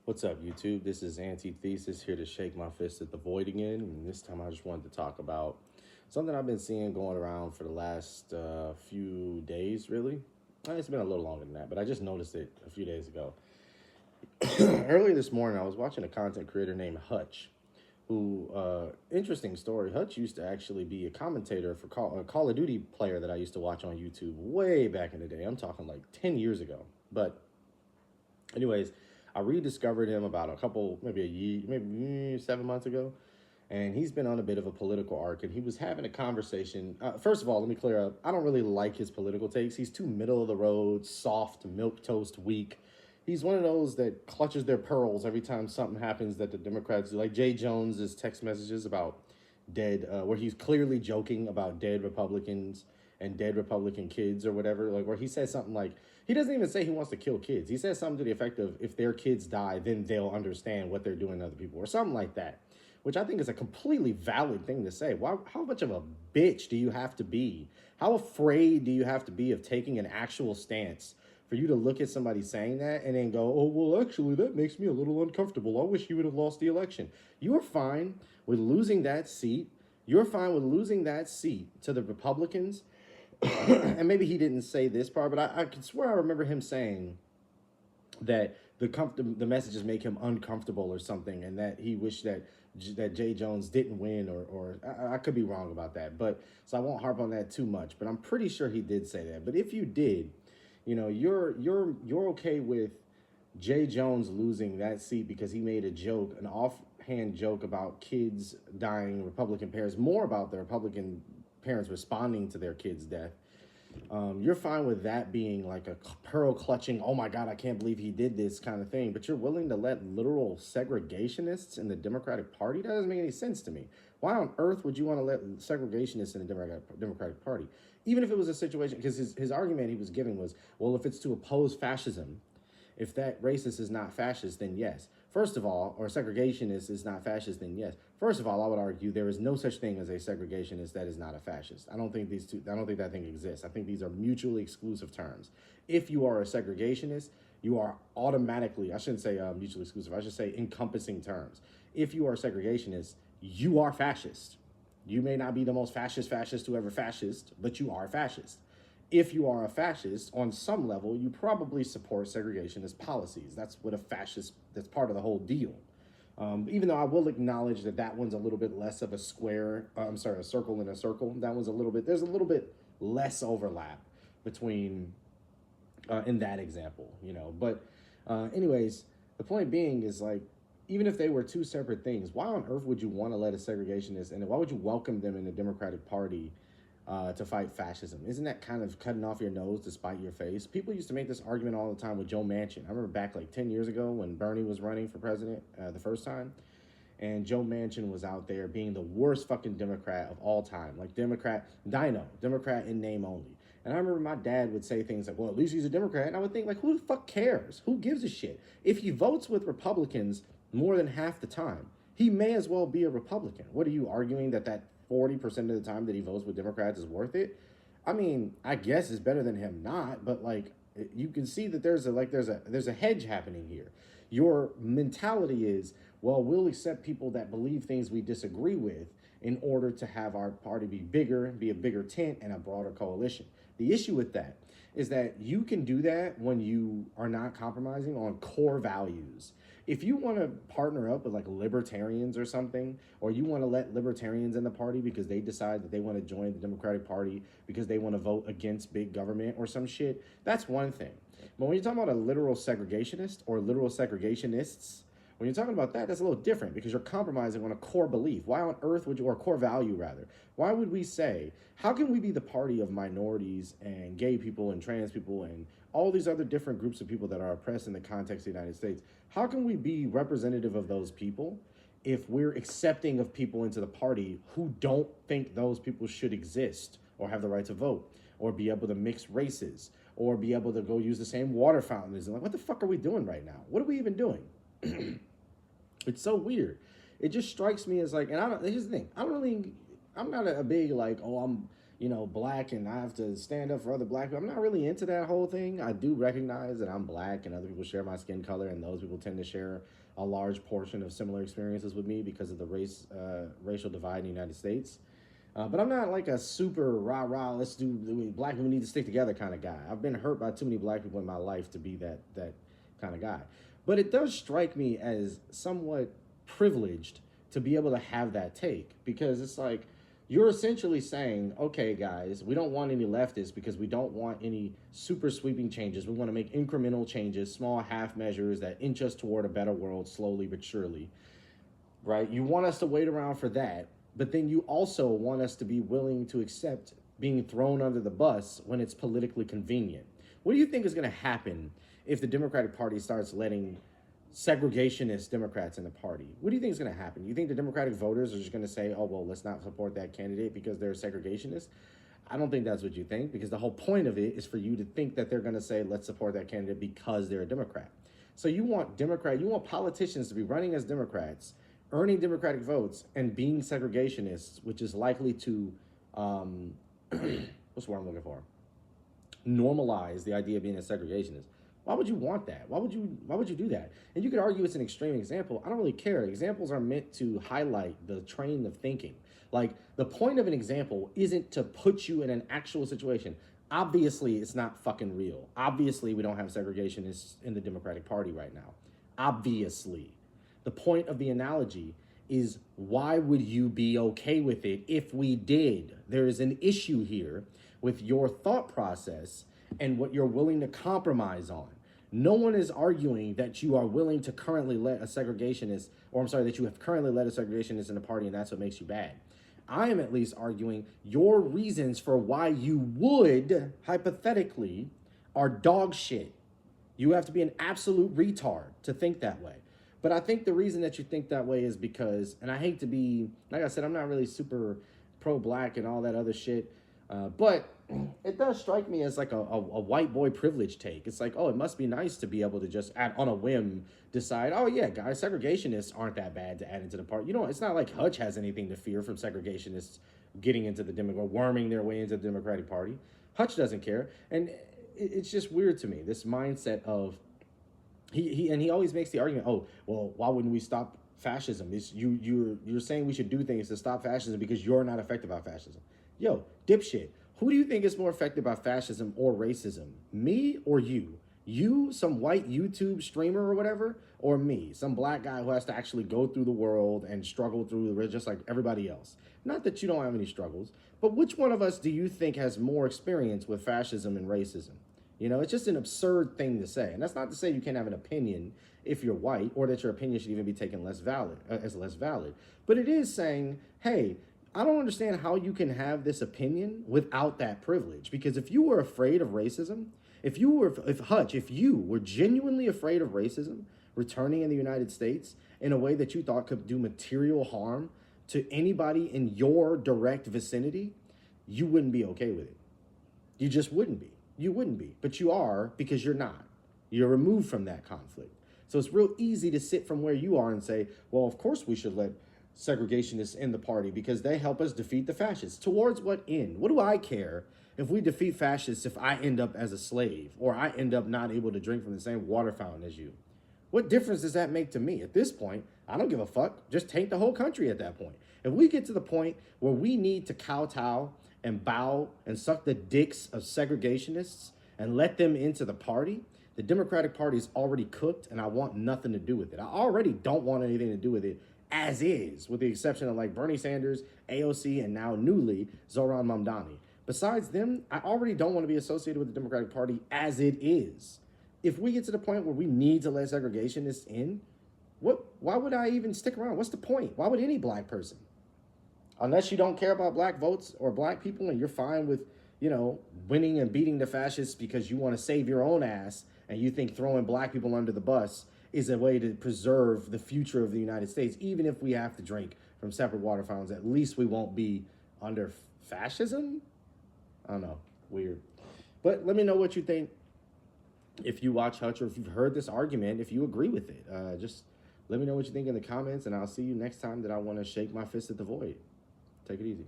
What's up, YouTube? This is Antithesis here to shake my fist at the void again. And this time I just wanted to talk about something I've been seeing going around for the last few days, really. It's been a little longer than that, but I just noticed it a few days ago. Earlier this morning, I was watching a content creator named Hutch, who, interesting story, Hutch used to actually be a commentator for a Call of Duty player that I used to watch on YouTube way back in the day. I'm talking like 10 years ago. But anyways, I rediscovered him about a couple, maybe a year, maybe 7 months ago. And he's been on a bit of a political arc. And he was having a conversation. First of all, let me clear up. I don't really like his political takes. He's too middle of the road, soft, milquetoast, weak. He's one of those that clutches their pearls every time something happens that the Democrats do. Like Jay Jones's text messages about where he's clearly joking about dead Republicans and dead Republican kids or whatever, like where he says something like, he doesn't even say he wants to kill kids. He says something to the effect of, if their kids die, then they'll understand what they're doing to other people or something like that, which I think is a completely valid thing to say. Why, how much of a bitch do you have to be? How afraid do you have to be of taking an actual stance for you to look at somebody saying that and then go, oh, well, actually, that makes me a little uncomfortable. I wish you would have lost the election. You are fine with losing that seat. You're fine with losing that seat to the Republicans. And maybe he didn't say this part, but I could swear I remember him saying that the messages make him uncomfortable or something, and that he wished that Jay Jones didn't win, or I could be wrong about that, but so I won't harp on that too much. But I'm pretty sure he did say that. But if you did, you're okay with Jay Jones losing that seat because he made a joke, an offhand joke about kids dying, Republican parents, more about the Republican parents responding to their kids' death. You're fine with that being like a pearl clutching, oh my God, I can't believe he did this kind of thing. But you're willing to let literal segregationists in the Democratic Party? That doesn't make any sense to me. Why on earth would you want to let segregationists in the Democratic Party? Even if it was a situation, because his argument he was giving was, well, if it's to oppose fascism, if that racist is not fascist, then yes. First of all, or segregationist is not fascist, then yes. First of all, I would argue there is no such thing as a segregationist that is not a fascist. I don't think that thing exists. I think these are mutually exclusive terms. If you are a segregationist, you are automatically, I shouldn't say mutually exclusive, I should say encompassing terms. If you are a segregationist, you are fascist. You may not be the most fascist who ever fascist, but you are a fascist. If you are a fascist, on some level, you probably support segregationist policies. That's what a fascist, that's part of the whole deal. Even though I will acknowledge that one's a little bit less of a square, a circle in a circle. That one's there's a little bit less overlap between, in that example, But anyways, the point being is like, even if they were two separate things, why on earth would you want to let a segregationist, and why would you welcome them in the Democratic Party to fight fascism? Isn't that kind of cutting off your nose to spite your face? People used to make this argument all the time with Joe Manchin. I remember back like 10 years ago when Bernie was running for president the first time, and Joe Manchin was out there being the worst fucking Democrat of all time. Like Democrat in name only. And I remember my dad would say things like, well, at least he's a Democrat. And I would think, like, who the fuck cares? Who gives a shit? If he votes with Republicans more than half the time, he may as well be a Republican. What are you arguing that 40% of the time that he votes with Democrats is worth it? I mean, I guess it's better than him not, but like you can see that there's a hedge happening here. Your mentality is, well, we'll accept people that believe things we disagree with in order to have our party be bigger, be a bigger tent and a broader coalition. The issue with that is that you can do that when you are not compromising on core values. If you want to partner up with like libertarians or something, or you want to let libertarians in the party because they decide that they want to join the Democratic Party because they want to vote against big government or some shit, that's one thing. But when you're talking about a literal segregationist or literal segregationists, when you're talking about that, that's a little different because you're compromising on a core belief. Why on earth would you, or a core value rather, why would we say, how can we be the party of minorities and gay people and trans people and all these other different groups of people that are oppressed in the context of the United States? How can we be representative of those people if we're accepting of people into the party who don't think those people should exist or have the right to vote or be able to mix races or be able to go use the same water fountains? And like, what the fuck are we doing right now? What are we even doing? It's so weird. It just strikes me as like, and here's the thing, I'm not a big like, black and I have to stand up for other black people. I'm not really into that whole thing. I do recognize that I'm black and other people share my skin color, and those people tend to share a large portion of similar experiences with me because of the racial divide in the United States. But I'm not like a super rah, let's do, black people need to stick together kind of guy. I've been hurt by too many black people in my life to be that kind of guy. But it does strike me as somewhat privileged to be able to have that take, because it's like you're essentially saying, okay, guys, we don't want any leftists because we don't want any super sweeping changes. We want to make incremental changes, small half measures that inch us toward a better world slowly but surely, right? You want us to wait around for that, but then you also want us to be willing to accept being thrown under the bus when it's politically convenient. What do you think is going to happen if the Democratic Party starts letting segregationist Democrats in the party? What do you think is going to happen? You think the Democratic voters are just going to say, oh, well, let's not support that candidate because they're segregationists? I don't think that's what you think, because the whole point of it is for you to think that they're going to say, let's support that candidate because they're a Democrat. So you want politicians to be running as Democrats, earning Democratic votes, and being segregationists, which is likely to, what's the word I'm looking for? Normalize the idea of being a segregationist. Why would you want that? Why would you do that? And you could argue it's an extreme example. I don't really care. Examples are meant to highlight the train of thinking. Like, the point of an example isn't to put you in an actual situation. Obviously, it's not fucking real. Obviously, we don't have segregationists in the Democratic Party right now. Obviously. The point of the analogy is, why would you be okay with it if we did? There is an issue here with your thought process and what you're willing to compromise on. No one is arguing that you are willing to currently let a segregationist, or I'm sorry, that you have currently let a segregationist in the party and that's what makes you bad. I am at least arguing your reasons for why you would, hypothetically, are dog shit. You have to be an absolute retard to think that way. But I think the reason that you think that way is because, and I hate to be, like I said, I'm not really super pro-black and all that other shit, but it does strike me as like a white boy privilege take. It's like, oh, it must be nice to be able to just on a whim decide, oh yeah, guys, segregationists aren't that bad to add into the party. It's not like Hutch has anything to fear from segregationists getting into the worming their way into the Democratic Party. Hutch doesn't care. And it's just weird to me, this mindset of, he always makes the argument, oh, well, why wouldn't we stop fascism? You're saying we should do things to stop fascism because you're not affected by fascism. Yo, dipshit. Who do you think is more affected by fascism or racism? Me or you? You, some white YouTube streamer or whatever, or me, some black guy who has to actually go through the world and struggle through it just like everybody else? Not that you don't have any struggles, but which one of us do you think has more experience with fascism and racism? It's just an absurd thing to say. And that's not to say you can't have an opinion if you're white, or that your opinion should even be taken as less valid. But it is saying, hey, I don't understand how you can have this opinion without that privilege. Because if you were afraid of racism, if you were genuinely afraid of racism returning in the United States in a way that you thought could do material harm to anybody in your direct vicinity, you wouldn't be okay with it. You just wouldn't be. You wouldn't be. But you are, because you're not. You're removed from that conflict. So it's real easy to sit from where you are and say, well, of course we should let segregationists in the party because they help us defeat the fascists. Towards what end? What do I care if we defeat fascists if I end up as a slave, or I end up not able to drink from the same water fountain as you? What difference does that make to me? At this point, I don't give a fuck. Just tank the whole country at that point. If we get to the point where we need to kowtow and bow and suck the dicks of segregationists and let them into the party, the Democratic Party is already cooked, and I want nothing to do with it. I already don't want anything to do with it as is, with the exception of like Bernie Sanders, AOC, and now newly Zohran Mamdani. Besides them, I already don't want to be associated with the Democratic Party as it is. If we get to the point where we need to let segregationists in, why would I even stick around? What's the point? Why would any black person? Unless you don't care about black votes or black people and you're fine with, winning and beating the fascists because you want to save your own ass and you think throwing black people under the bus is a way to preserve the future of the United States, even if we have to drink from separate water fountains, at least we won't be under fascism? I don't know. Weird. But let me know what you think. If you watch Hutch, or if you've heard this argument, if you agree with it, just let me know what you think in the comments, and I'll see you next time that I want to shake my fist at the void. Take it easy.